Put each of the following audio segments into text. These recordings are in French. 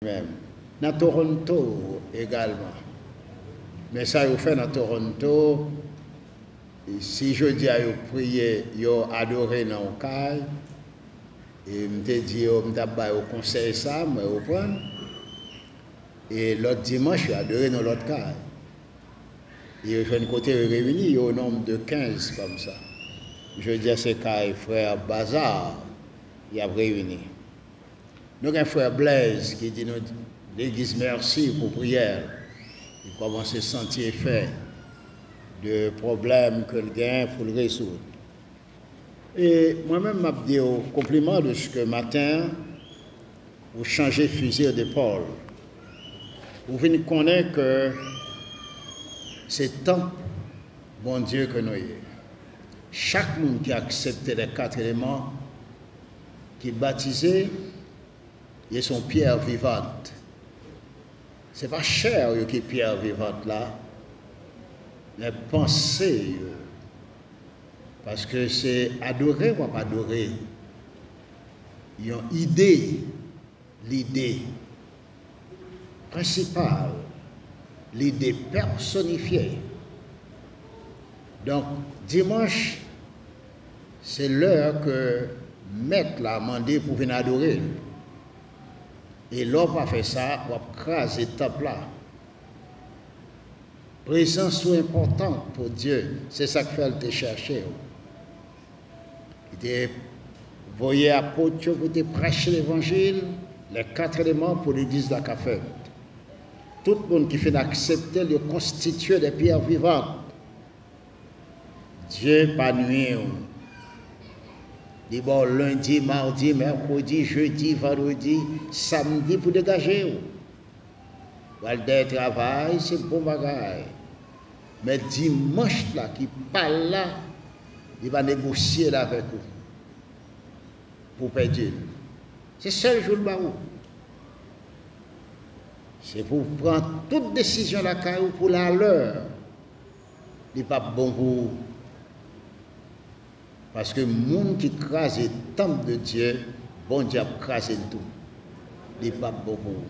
même. Dans Toronto également. Mais ça, vous fait dans Toronto, si je dis à vous prier, vous adorez dans le cas, et je me dis, vous conseille ça, mais vous prenez. Et l'autre dimanche, je adoré dans l'autre cas. Et je suis côté réuni, au nombre de 15 comme ça. Je dis à ces cas, frère Bazar, il a réuni. Donc un frère Blaise qui dit, l'église merci pour prière. Il commence à se sentir fait de problèmes que le gain pour le résoudre. Et moi-même, je dis au compliment de ce que matin, vous changez fusil d'épaule. Vous venez connaître que c'est tant, bon Dieu, que nous y est. Chaque monde qui a accepté les 4 éléments, qui est baptisé, il est son pierre vivante. Ce n'est pas cher qui est pierre vivante là, mais pensez. Parce que c'est adorer ou pas adorer. Il y a une idée, l'idée principale, l'idée personnifiée. Donc, dimanche, c'est l'heure que Maître l'a demandé pour venir adorer. Et l'homme a fait ça, on a crasé le temple là. Présence soit importante pour Dieu, c'est ça que fait te chercher. Il était voyé apôtre pour te prêcher l'évangile, les 4 éléments pour l'église de la Café. Tout le monde qui fait accepter de constituer des pierres vivantes. Dieu pas nuit. Bon, lundi, mardi, mercredi, jeudi, vendredi, samedi pour dégager. Le travail, c'est bon bagage. Mais dimanche là, qui parle là, il va négocier là avec vous. Pour perdre. C'est le seul jour de barou. C'est pour prendre toute décision là pour la leur. Il n'est pas bon pour vous. Parce que le monde qui crase le temple de Dieu, bon Dieu a crasé tout. Il n'est pas bon pour vous.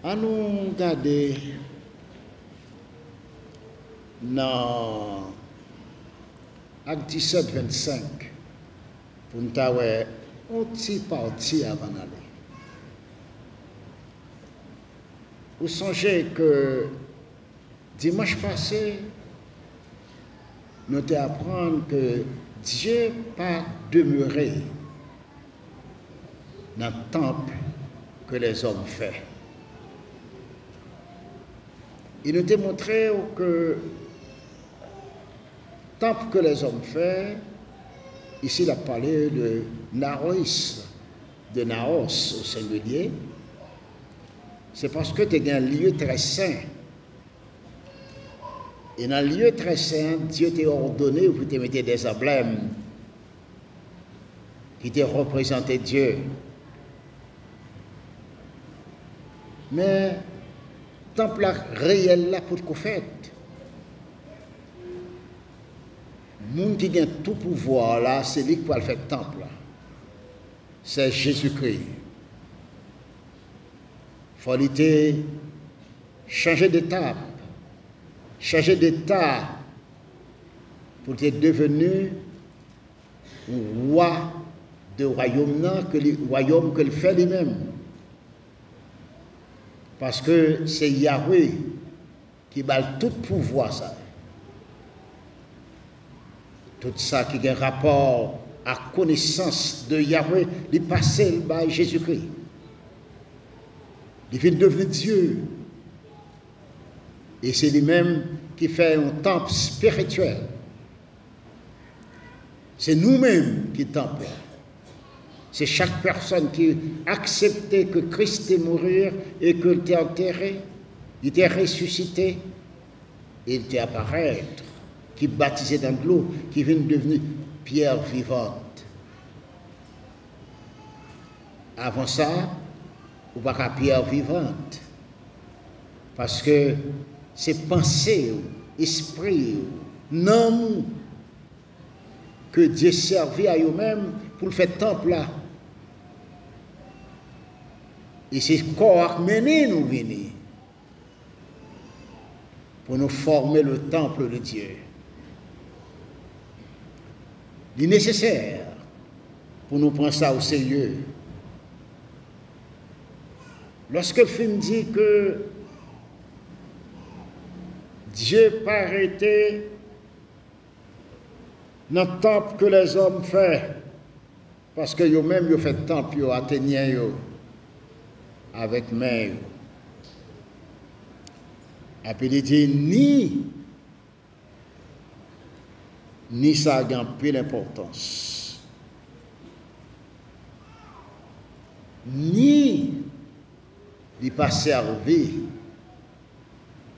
À nous regarder dans Acte 17, 25 pour nous avoir un petit parti avant d'aller. Vous songez que dimanche passé, nous apprenons que Dieu pas demeuré dans le temple que les hommes font. Il nous a montré que le temple que les hommes font, ici il a parlé de Naos, de Naos au singulier, c'est parce que tu as un lieu très saint. Et dans le lieu très saint, Dieu t'a ordonné pour te mettre des emblèmes qui te représentent Dieu. Mais le temple réel là pour qu'on fait. Le monde qui a tout pouvoir là, c'est lui qui peut le faire le temple. C'est Jésus-Christ. Il faut changer d'étape. Changer d'état pour être devenu un roi de royaume que le royaume que le fait lui-même. Parce que c'est Yahweh qui bat tout pouvoir ça. Tout ça qui a un rapport à connaissance de Yahweh, il passe par Jésus-Christ. Il vient devenir Dieu. Et c'est lui-même qui fait un temple spirituel. C'est nous-mêmes qui temple. C'est chaque personne qui accepte que Christ est mort et qu'il est enterré, il est ressuscité, et il est apparaître, qui est baptisé dans l'eau, qui vient devenir pierre vivante. Avant ça, on va pas pierre vivante. Parce que c'est pensée, esprit, non que Dieu servit à eux-mêmes pour le faire temple là. Et c'est corps mené nous venir pour nous former le temple de Dieu. Il est nécessaire pour nous prendre ça au sérieux. Lorsque le film dit que Dieu pas arrêté dans le temple que les hommes font, parce que eux-mêmes ils fait temple, ils atteignent avec main. Et puis il dit ni ça a peu d'importance, ni il pas servi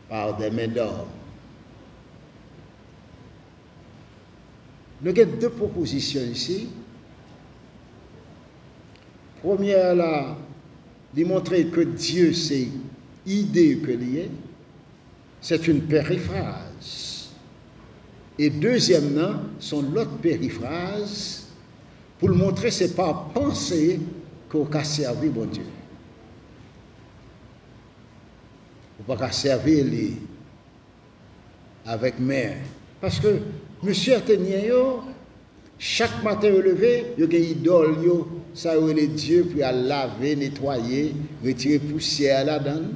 par des mains d'hommes. Nous avons deux propositions ici. Première, là, de montrer que Dieu, c'est idée que lié, c'est une périphrase. Et deuxièmement, son l'autre périphrase, pour le montrer, c'est pas penser qu'on a servi bon Dieu. On ne peut pas servir avec main. Parce que monsieur Athénien, chaque matin au lever, il y a une idole, ça est Dieu pour laver, nettoyer, retirer poussière là-dedans.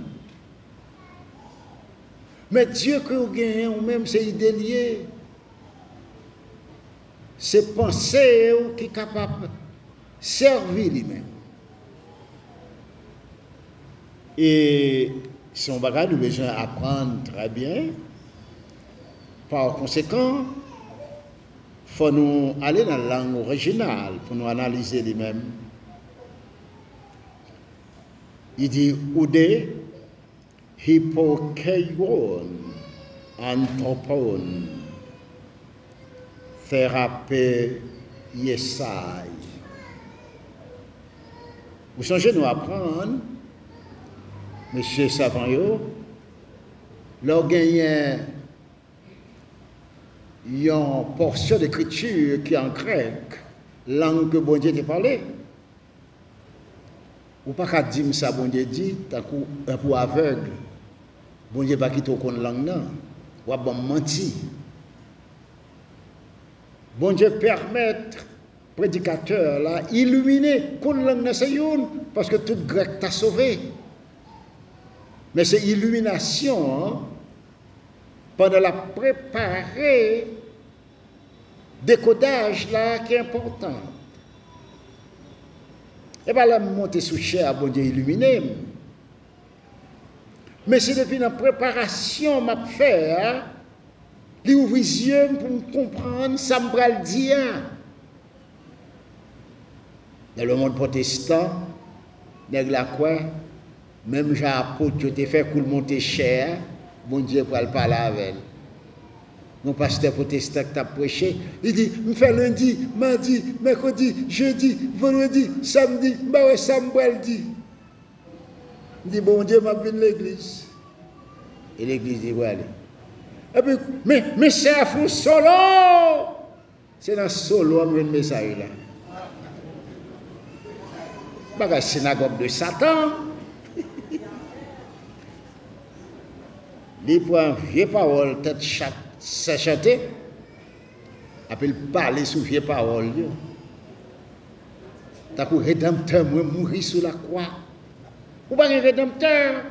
Mais Dieu que vous gagnez, ou même c'est idélier. C'est penser qui est capable de servir lui-même. Et son bagage, nous avons besoin d'apprendre très bien. Par conséquent, il faut nous aller dans la langue originale pour nous analyser lui-même. Il dit Oude, hypokeion, anthropon, thérapé, yesai. Vous songez nous apprendre, monsieur Savanyo, leur gagné une portion d'écriture qui est en grec, langue que bon Dieu t'a parlé. Ou pas qu'à dire ça, bon Dieu dit, un coup aveugle. Bon Dieu pas quitter aucune langue, non. Ou pas menti. Bon Dieu permettre prédicateur là, illuminer qu'on langue dans c'est une, parce que tout grec t'a sauvé. Mais c'est illumination, hein, pendant la préparer décodage là qui est important. Et bien là, monter sous chair, bon Dieu illuminé. Mais c'est depuis la préparation m'a fait, hein, les ouvrir les yeux pour comprendre, ça me va le dire. Dans le monde protestant, nèg la quoi, même Jean apôtre qui te fait coule monter cher, bon Dieu pour le parler avec. Mon pasteur protestant qui t'a prêché, il dit, me fait lundi, mardi, mercredi, jeudi, vendredi, samedi, bah ouais, ça me dit. Il dit, bon Dieu m'a venu l'église. Et l'église dit, ouais, allez. Et puis, mais c'est un fou solo. C'est dans solo, on a un message là. Bah, la synagogue de Satan. Il prend une vieille parole, tête chanter, après il parler sur vieille parole. T'as qu'un rédempteur, moi, mourir sur la croix. Ou pas un rédempteur.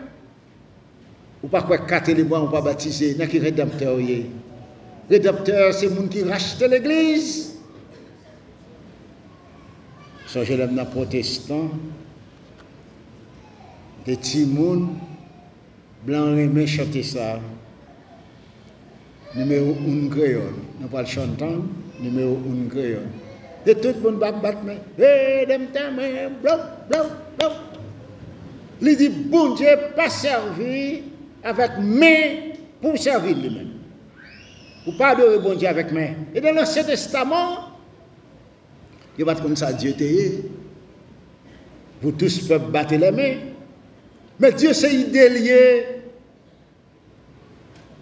Ou pas quoi, 4 éléments, ou pas baptisé. N'a qu'un rédempteur. Rédempteur, c'est le monde qui rachète l'église. Songez l'homme dans protestant, des petits monde, blanc remé chanter ça. Numéro 1 créole. Nous pas le chantant, numéro 1 créole. Et tout le monde va battre, mais, rédempteur, mais, blanc, blanc, blanc. Il dit, bon Dieu, pas servi avec main pour servir lui-même. Ou pas adorer bon Dieu avec main. Et dans l'Ancien Testament, il va être comme ça, Dieu t'est. Vous tous peuvent battre les mains. Mais Dieu, c'est idélié.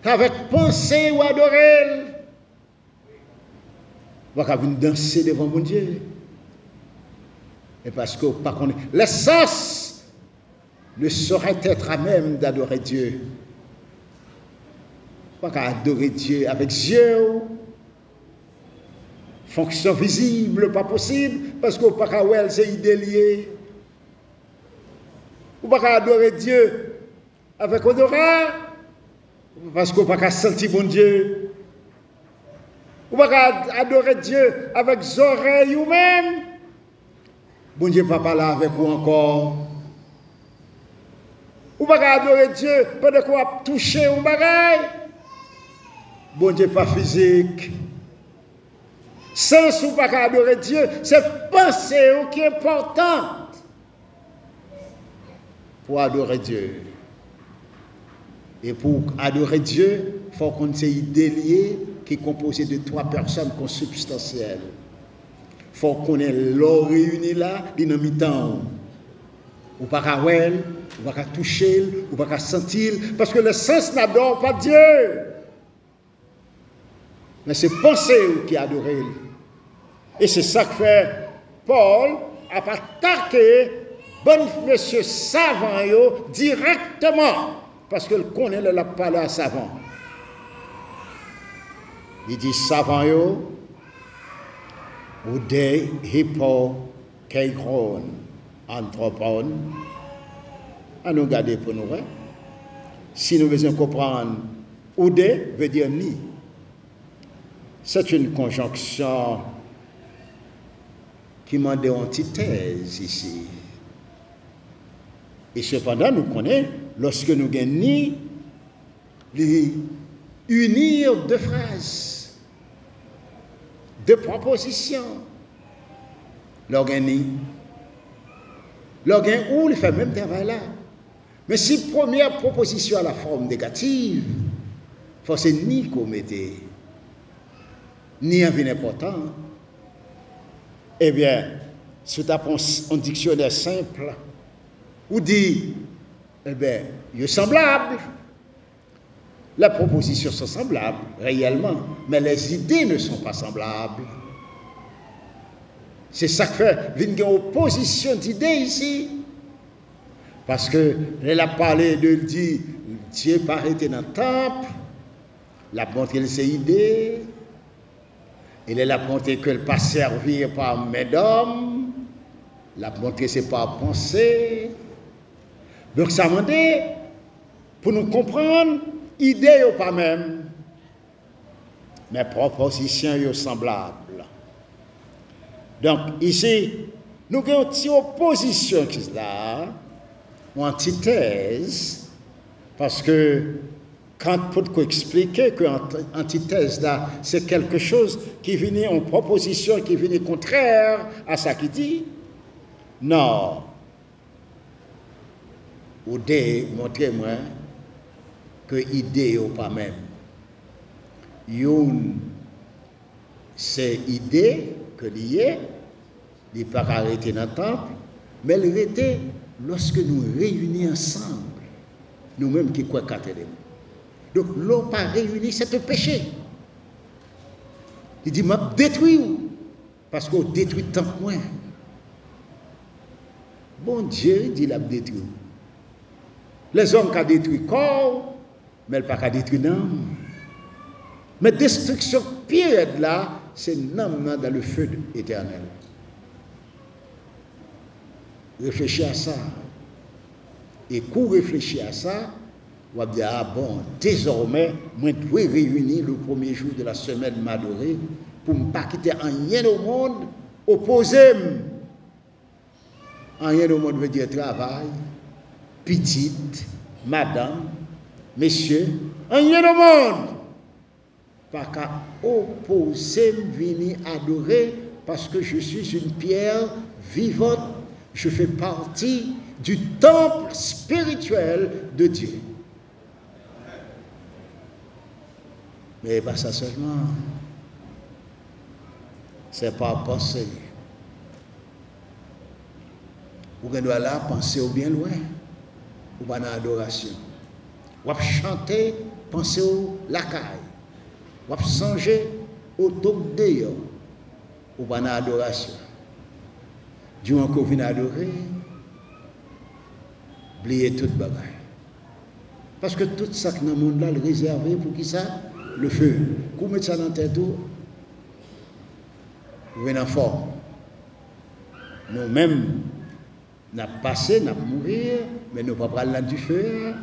Avec pensée ou adorer. Vous pouvez venir danser devant mon Dieu. Et parce que, par contre, l'essence ne saurait être à même d'adorer Dieu. Pas qu'à adorer Dieu avec yeux, fonction visible, pas possible, parce qu'on pas qu'à ouais, c'est idélié. Ou pas qu'à adorer Dieu avec odorat, parce qu'on pas qu'à sentir bon Dieu. Ou pas qu'à adorer Dieu avec les oreilles ou même. Bon Dieu pas parler avec vous encore. Ou pas qu'à adorer Dieu pendant qu'on a touché un bagage. Bon Dieu pas physique. Sans ou pas qu'à adorer Dieu, c'est penser qui est importante pour adorer Dieu. Et pour adorer Dieu, il faut qu'on ait une déliée qui est composée de 3 personnes consubstantielles. Il faut qu'on ait l'eau réunie là, dynamitant. Ou pas qu'à voir, ou pas qu'à toucher, ou pas qu'à sentir, parce que le sens n'adore pas Dieu. Mais c'est penser qui adore. Et c'est ça que fait Paul a attaqué bon monsieur savant yo directement parce qu'il connaît le parler à savant. Il dit savant yo ou des hippo keikron anthropon. À nous garder pour nous. Si nous besoin comprendre ou des veut dire ni. C'est une conjonction qui m'a des antithèses ici. Et cependant, nous connaissons, lorsque nous gagnons, les unir 2 phrases, 2 propositions, l'organisme, ou il fait même travail là. Mais si première proposition à la forme négative, il faut c'est ni qu'on mettait, ni un bien important. Eh bien, si tu as un dictionnaire simple, ou dit, eh bien, il est semblable. Les propositions sont semblables, réellement, mais les idées ne sont pas semblables. C'est ça que fait une opposition d'idées ici. Parce que, elle a parlé de dire, Dieu paraît dans le temple, il a montré ses idées, il a montré que le pas servir par mesdames, il a montré que ce n'est pas penser. Donc ça m'a dit, pour nous comprendre, idées ou pas même, mais propositions sont semblables. Donc ici, nous avons une opposition qui est là, ou antithèse, parce que quand pour expliquer que l'antithèse là, c'est quelque chose qui vient en proposition, qui vient contraire à ça qu'il dit, non. Ou montrez-moi que idée ou pas même. Une, c'est idée que lié, il n'est pas arrêté dans le temple, mais il était lorsque nous réunis ensemble, nous-mêmes qui croyons qu'à télé. Donc, l'on pas réuni, c'est un péché. Il dit, m'a détruit, parce qu'on détruit tant moins. Bon Dieu, il dit, il a détruit. Les hommes qui ont détruit le corps, mais ils n'ont pas détruit l'âme. Mais destruction pire là, c'est l'âme dans le feu éternel. Réfléchis à ça. Et pour réfléchir à ça, on va dire, ah bon, désormais, moi, je dois réunir le premier jour de la semaine m'adorer pour ne pas quitter rien au monde opposé. Rien au monde veut dire travail, petite, madame, monsieur, rien au monde. Pas qu'à opposer, venir adorer, parce que je suis une pierre vivante, je fais partie du temple spirituel de Dieu. Mais pas ça seulement. C'est pas penser. Vous doit là penser au bien loin, ou pas dans l'adoration. Ou chanter, penser au lacaille. Ou songer au top d'ailleurs, ou pas dans l'adoration. Dieu encore vient adorer. oublier toute bagaille. Parce que tout ça que dans le monde là, est réservé pour qui ça? Le feu. Vous mettez ça dans la tête, vous venez en forme. Nous-mêmes, nous avons passé, nous avons mourir, mais nous ne pouvons pas parler du feu.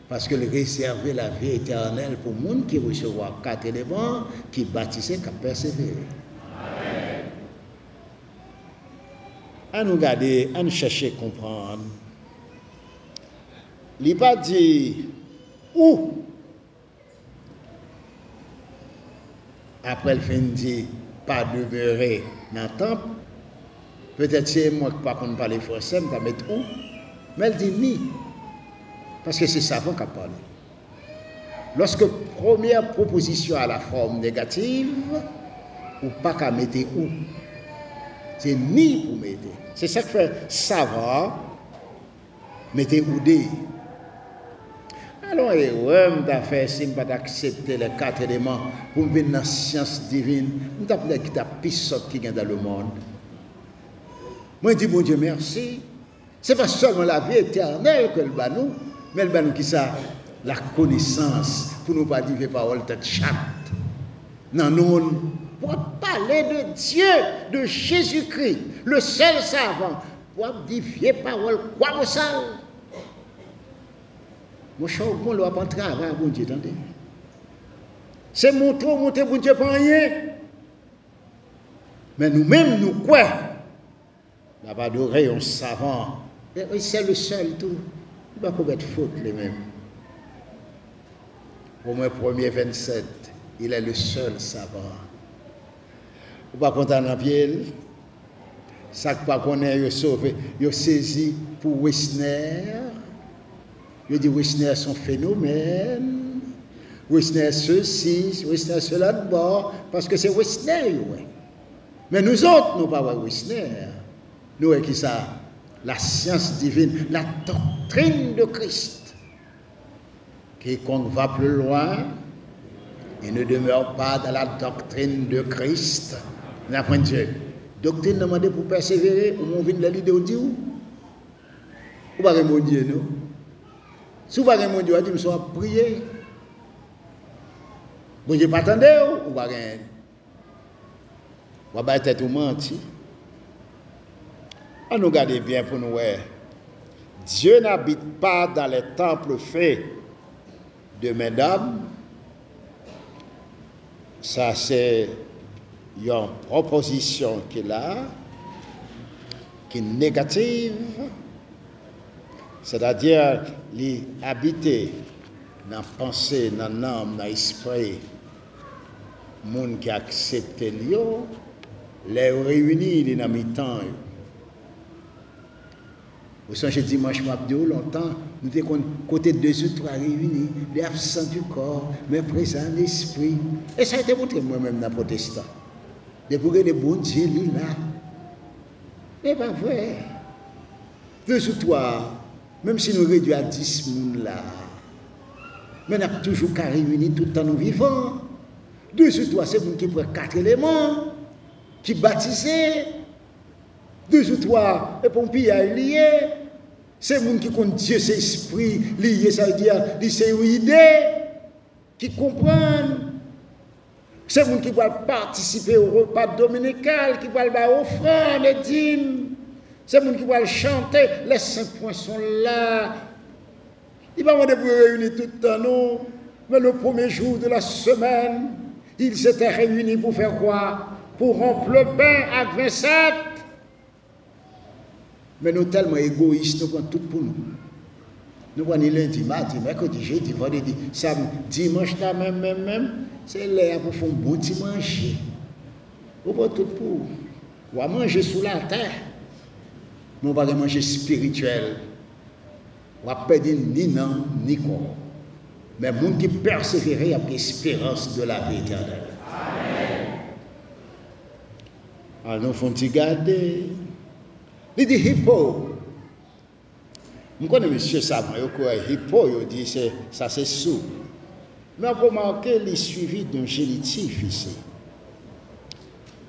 Parce que le réserver la vie éternelle pour le monde qui recevra 4 éléments, qui bâtissait, qui persévéré. À nous garder, à nous chercher à comprendre. Il n'a pas dit où. Après, le fin dit pas demeurer dans le temple. Peut-être c'est moi qui ne parle pas français, je vais mettre où. Mais elle dit ni. Parce que c'est savant qui a parlé. Lorsque première proposition à la forme négative, ou pas qu'à mettre où. C'est ni pour mettre. C'est ça que fait savant, mettez où des. Alors, on a fait si on pas accepter les 4 éléments pour venir dans la science divine, on a appelé qui t'a pissot qui est dans le monde. Moi, je dis, bon Dieu, merci. Ce n'est pas seulement la vie éternelle que le banou, mais le banou qui ça, la connaissance, pour nous pas dire les paroles de chat. Non, nous, pour parler de Dieu, de Jésus-Christ, le seul savant, pour dire les paroles, quoi vous ça? Mon cher, on ne doit pas travailler, bon Dieu, attendez. C'est monter, bon Dieu, pas rien. Mais nous-mêmes, nous quoi? Nous n'avons pas adoré un savant. C'est le seul tout. Il ne va pas commettre faute, les mêmes. Au moins, 1er 27, il est le seul savant. Vous ne pas content dans pied. Ça ne pas connaître, il sauvé, il saisi pour Wissner. Je dis, Wissner, son phénomène. Wissner, ceci, Wissner, cela de bord. Parce que c'est Wissner, oui. Mais nous autres, nous pas Wissner. Nous, qui ça? La science divine, la doctrine de Christ. Quiconque va plus loin, il ne demeure pas dans la doctrine de Christ. On apprend Dieu. Doctrine demandée pour persévérer, ou on vient de la l'idée, on dit où? Ou pas mon Dieu, nous? Si vous n'avez pas Dieu, vous allez prier. Bon Dieu, pas attendre, ou pas rien. Vous allez être menti. On nous garde bien pour nous voir. Dieu n'habite pas dans les temples faits de mesdames. Ça, c'est une proposition qu'il a, qui est négative. C'est-à-dire, les habiter dans la pensée, dans l'âme, dans l'esprit, les gens qui acceptent les réunir dans le temps. Vous savez, dimanche matin, longtemps, nous étions côté 2 ou 3 réunis, les absents du corps, mais présents l'esprit. Et ça a été montré moi-même dans le protestant. De pour que les bons dieux là. Mais pas vrai. 2 ou 3. Même si nous réduisons à 10 personnes là, mais nous avons toujours qu'à réunir tout le temps nous vivants. 2 ou 3, c'est les gens qui prennent 4 éléments, qui bâtissent. 2 ou 3, et pompiers liés. C'est les gens qui comptent Dieu, c'est esprit, lié, ça veut dire, c'est une idée, qui comprennent. C'est les gens qui veulent participer au repas dominical, qui veulent offrir les dîmes. C'est les gens qui veulent chanter, les 5 points sont là. Il va demander pour réunir tout le temps, non. Mais le premier jour de la semaine, ils s'étaient réunis pour faire quoi? Pour rompre le pain avec 27. Mais nous sommes tellement égoïstes, nous prenons tout pour nous. Nous prenons lundi, mardi, mercredi, jeudi, vendredi, samedi, dimanche, là, même, c'est là pour faire un bon petit manger. Nous prenons tout pour nous. On va manger sous la terre. Mais on va manger spirituel. On va perdre ni nom, ni corps. Mais les gens qui persévèrent avec l'espérance de la vie éternelle. Alors nous faisons garder. Il dit hippo. Je connais monsieur Savant, hippo, il dit ça c'est sous. Mais on peut remarquer les suivis d'un génitif ici.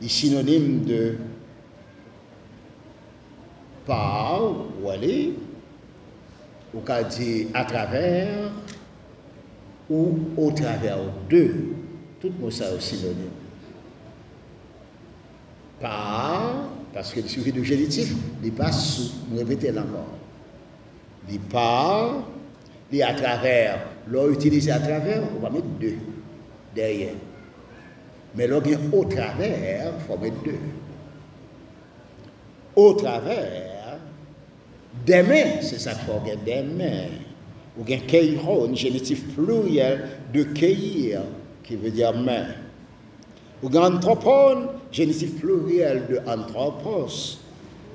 Il est synonyme de par ou aller, ou qu'a dit à travers ou au travers de. Tout le mot ça aussi synonyme. Par, parce qu'il suffit de génitif, il passe sous, je répète encore. Il par, il à travers, l'on utilise à travers, on va mettre deux derrière. Mais l'on vient au travers, il faut mettre deux. Au travers, des mains, c'est ça qu'il faut dire, des mains. Ou bien keiro, un génitif pluriel de keir, qui veut dire main. Ou bien anthropone, génitif pluriel de anthropos,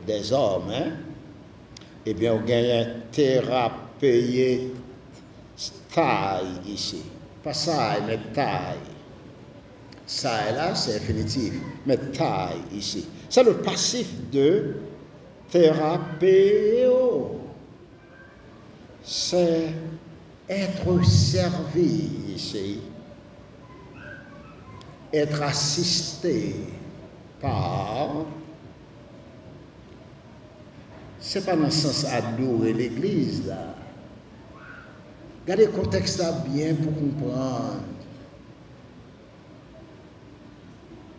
des hommes. Hein? Eh bien, on gagne thérapeute taille ici. Pas ça, mais taille. Ça et là, c'est infinitif. Mais taille ici. C'est le passif de thérapéo. C'est être servi ici. Être assisté par. C'est pas dans le sens adorer l'Église là. Regardez le contexte là bien pour comprendre.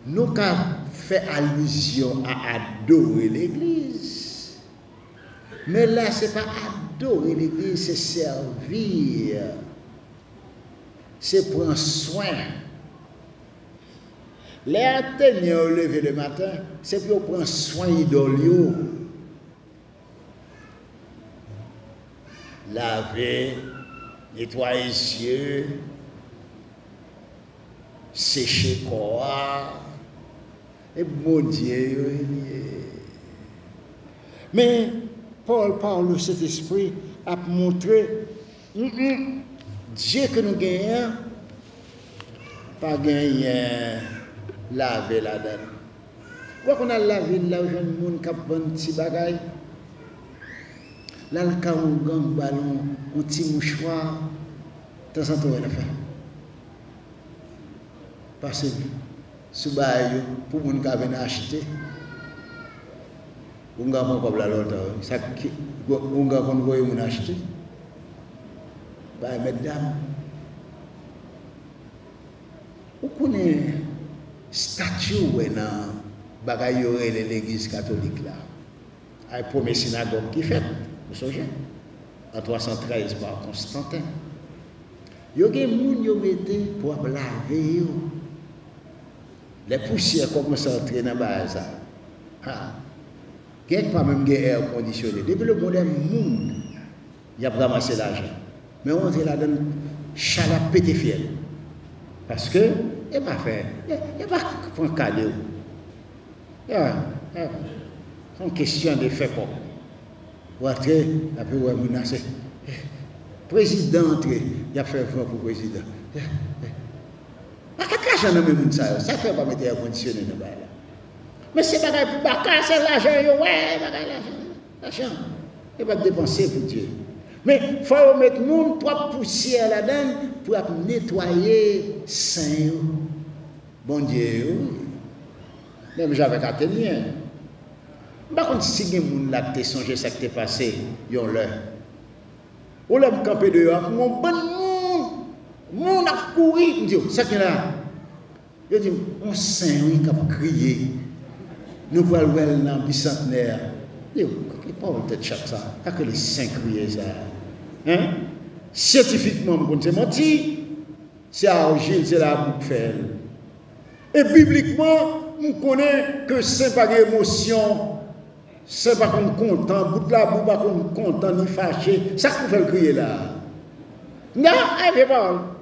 Nous avons fait allusion à adorer l'Église. Mais là, ce n'est pas adorer l'Église, c'est servir. C'est prendre soin. Les Athéniens au lever le matin, c'est pour prendre soin d'olio. Laver, nettoyer les yeux, sécher le corps. Et bon Dieu, mais Paul, par le Saint-Esprit, a montré Dieu que nous gagnons, pas gagner laver la donne. Quoi qu'on a lavé là où il y a des gens qui ont un petit bagage, là, le cas où on a un ballon, un petit mouchoir, de temps en temps, on a fait. Parce que, sous bail, pour les gens qui viennent acheter, on a un problème longtemps. On a un problème acheter. Mesdames, vous connaissez statue dans l'église catholique là. La première synagogue qui fait, vous savez, en 313 par Constantin. Il y a des gens qui mettent pour laver. Les poussières commencent à entrer dans la base. Il n'y a pas même d'air conditionné. Depuis le moderne monde, il y a ramassé l'argent. Mais on est là-dedans, chalap pété fiel. Parce que, il n'y a pas fait, il n'y a pas de cadeau. C'est une question de fait quoi. Pour entrer, après, on va menacer. Président, il a fait pour le président. L'argent dans le monde, ça ne fait pas mettre air conditionné dans le bail. Mais c'est pas pour Bakar, c'est l'argent, ouais, l'argent. Il ne va pas dépenser pour Dieu. Mais il faut mettre nous trois poussières là-dedans pour nettoyer saint. Bon Dieu. Même j'avais Athénien. Par contre, si les gens là qui songé ça qui est passé, ils ont l'heure. Ou là, me camper dehors, mon bon monde a couru. Je dis, ça qui est là. Je dis, on saint, oui, qui a crié. Nous pouvons le voir dans le bicentenaire. Je dis, pas peut-être chaque ça. Pas que les saints crient ça. Hein? Scientifiquement, on s'est menti. C'est argile, c'est la boucle faire. Et bibliquement, on connaît que saint pas d'émotion. Saint pas qu'on content, bout de la boue pas qu'on content ni fâché. Ça qu'on fait le crier là. Non, elle fait pas.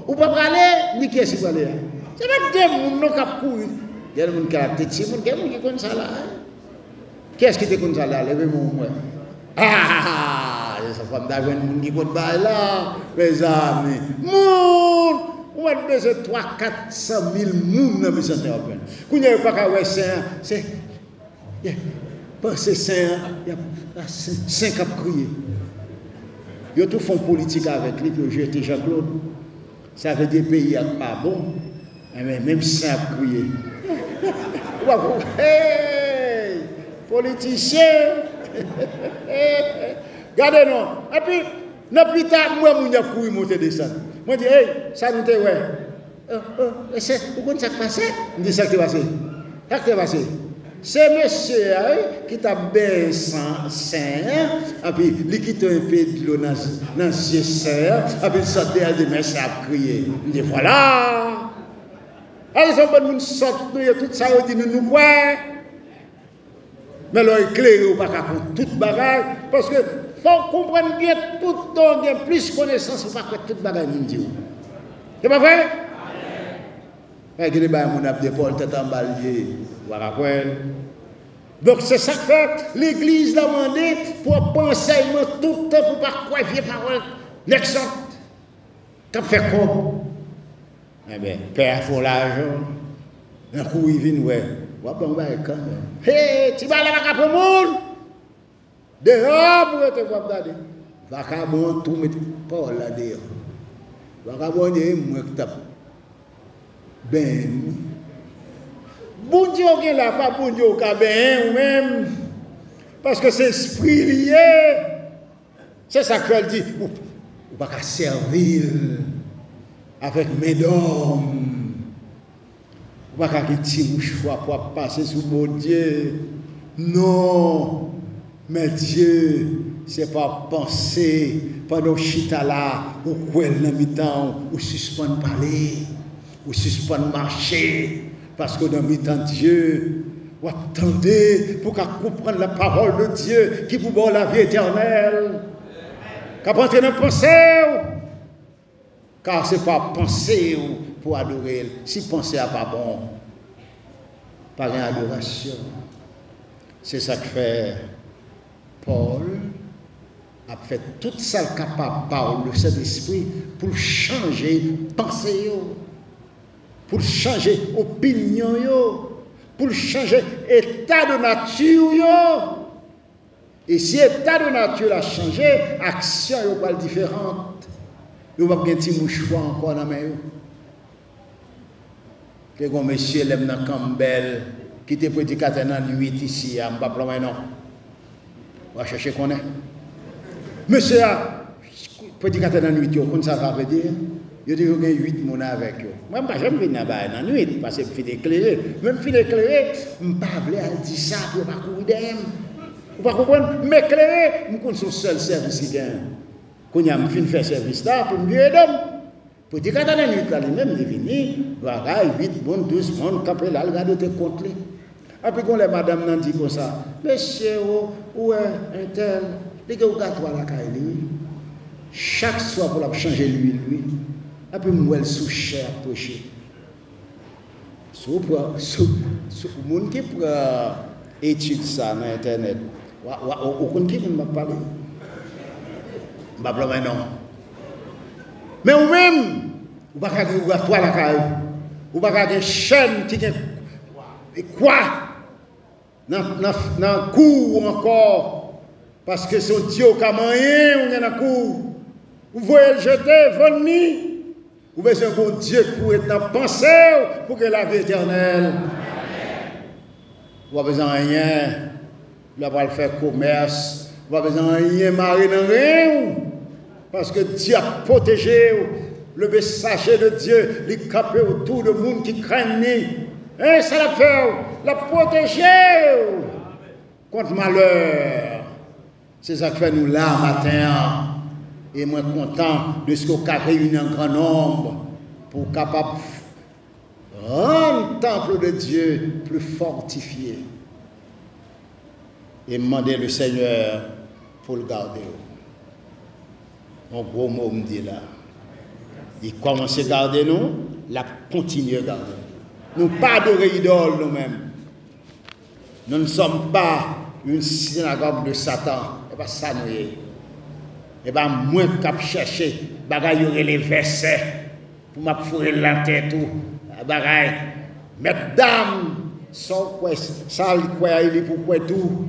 Ou pas parler, ni qui est-ce qui va aller. C'est pas des gens qui ont couru. Il y a des gens qui ont peut-être si, il y a des gens qui connaissent ça là. Qui est-ce qui te connaît ça là? Levez-moi. Ah, ça fait d'avoir des gens qui connaissent ça là. Mes amis. Moun! On a besoin de 300 000 personnes dans le centre européen. Quand il n'y a pas qu'à c'est. Pensez saint, il y a 5 à crier. Ils tout font politique avec lui, puis jeter Jean-Claude. Ça veut dire pays pas bon, mais même saint à crier. Hey, politicien, Regardez non. Et puis, dans plus tard, moi, je suis couru, monter descendre. Moi, je dis, hey, ça nous t'est ouais. Pourquoi ça passe? Je dis, ça qui est passé. Ça qui est passé. C'est monsieur qui t'a bien sain, et puis il quitte un peu de l'eau dans ses serres, et puis il sort derrière des mains, ça a crié. Il dit, voilà. Alors, ils ont sortent, tout ça, ils disent, nous quoi? Mais là, éclairé ou pas qu'à toute bagaille, parce que faut comprendre bien tout le temps, il y a plus de connaissances, pas que toute bagaille, nous dit. C'est pas vrai? Mais il y a mon ap de Paul, tête en balier, voilà quoi. Donc c'est ça que fait l'Église l'a demandé pour penser tout le temps, pour ne pas croire vieille parole, l'exemple. Quand fait quoi? Eh bien, Père faut l'argent, un coup il vient, ouais. On va quand même. Hé, tu vas aller à la monde. Dehors pour te voir regarder. Vagabond tout mettre Paul là dehors. Vagabond est moi qui tape. Ben. Bon Dieu qui là pas bon Dieu qui ben ou même parce que c'est esprit lié. C'est ça qu'elle dit. Ou pas qu'à servir avec mes dons. On ne va pas quitter choix pour passer sous mon Dieu. Non, mais Dieu, ce n'est pas penser pendant chita là, ou quoi dans mi-temps, ou suspendre parler, ou suspendre marcher, parce que dans mi-temps Dieu, ou attendez pour qu'on comprenne la parole de Dieu qui vous donne la vie éternelle. Qu'à entrer dans pensée, car ce n'est pas penser pour adorer. Si penser n'est pas bon, pas une adoration. C'est ça que fait Paul, a fait tout ça capable par le Saint-Esprit pour changer pensée, pour changer opinion, pour changer état de nature. Et si l'état de nature a changé, l'action est pas différente. Vous n'avez pas un petit mouchoir encore dans la main. Il y a un monsieur Lemna Campbell qui était prédicateur dans la nuit ici, à Mbapla, non. On va chercher qu'on est. Monsieur, prédicateur dans la nuit, comme ça veut dire, il dit qu'il y a 8 personnes avec eux. Moi, je ne vais pas venir dans la nuit parce que je suis éclairé. Même si je suis éclairé, je ne vais pas dire ça pour ne pas courir derrière. Vous ne comprenez pas? M'éclairer, je suis son seul service qui gagne. Quand il y a fait service là, pour me dire, pour dire que dans la nuit, lui-même, il est venu, voilà, 8 bonnes, 12 bonnes, camper là, regarde tes comptes. Après, quand les madames n'ont dit comme ça, monsieur, où est un tel, les gars, vous la caille, chaque soir pour la changer l'huile, lui. Après, moi, elle sous-cher, approcher. Sous le monde qui peut étudier ça sur Internet, au compte qui m'a parlé. Non. Mais vous-même, vous ne pouvez pas dire toi la caille. Vous ne pouvez pas dire chaîne qui est quoi dans le cours encore. Parce que son Dieu qui a moyen, on est dans le cours. Vous voyez le jeter, venir. Vous avez un bon Dieu pour être dans pensée, pour que la vie éternelle. Vous n'avez besoin de rien. Vous n'avez pas faire commerce. Vous n'avez besoin de rien, marier dans rien. Parce que Dieu a protégé le messager de Dieu, il capé autour de monde qui craignent. Et ça l'a fait, la protéger contre malheur. C'est ça qui fait nous là matin. Et moi content de ce qu'on a réuni un grand nombre pour capable rendre le temple de Dieu plus fortifié. Et demander le Seigneur pour le garder. Un gros mot me dit là. Il commence à garder nous, il continue à garder. Nous ne pas adorer l'idole nous-mêmes. Nous ne sommes pas une synagogue de Satan. Et pas ça nous est. Et bien moi qui chercher, bagaille les versets pour m'affourrer la tête tout, bagaille. Mesdames, sont quoi ça quoi il pour quoi tout.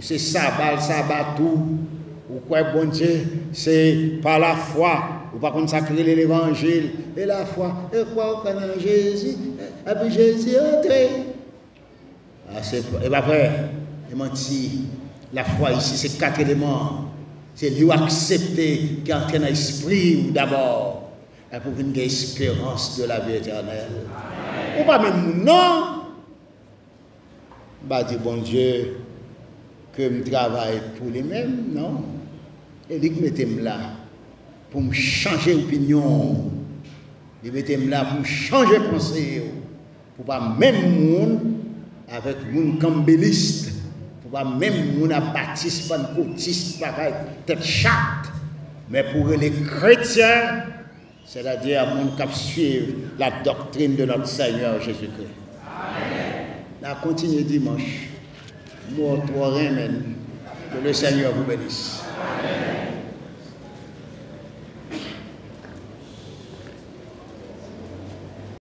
C'est sabbat tout. Ou quoi bon Dieu, c'est par la foi, ou pas consacrer l'évangile, et la foi, et quoi au canal Jésus, et puis Jésus est entré. Ah, c'est pas vrai, il menti. La foi ici, c'est 4 éléments. C'est lui accepter qui entraîne l'esprit d'abord pour une espérance de la vie éternelle. Ou pas même non. Bah dit bon Dieu que je travaille pour lui-même, non. Et lui mettez-moi là pour me changer d'opinion. Il mettez-moi là pour changer de pensée. Pour pas même monde avec monde cambéliste. Pas même mon baptiste, pentecôtiste, pareil, tête chatte, mais pour les chrétiens, c'est-à-dire mon qui suivre la doctrine de notre Seigneur Jésus-Christ. On continue dimanche. Moi, toi, que le Seigneur vous bénisse. Amen.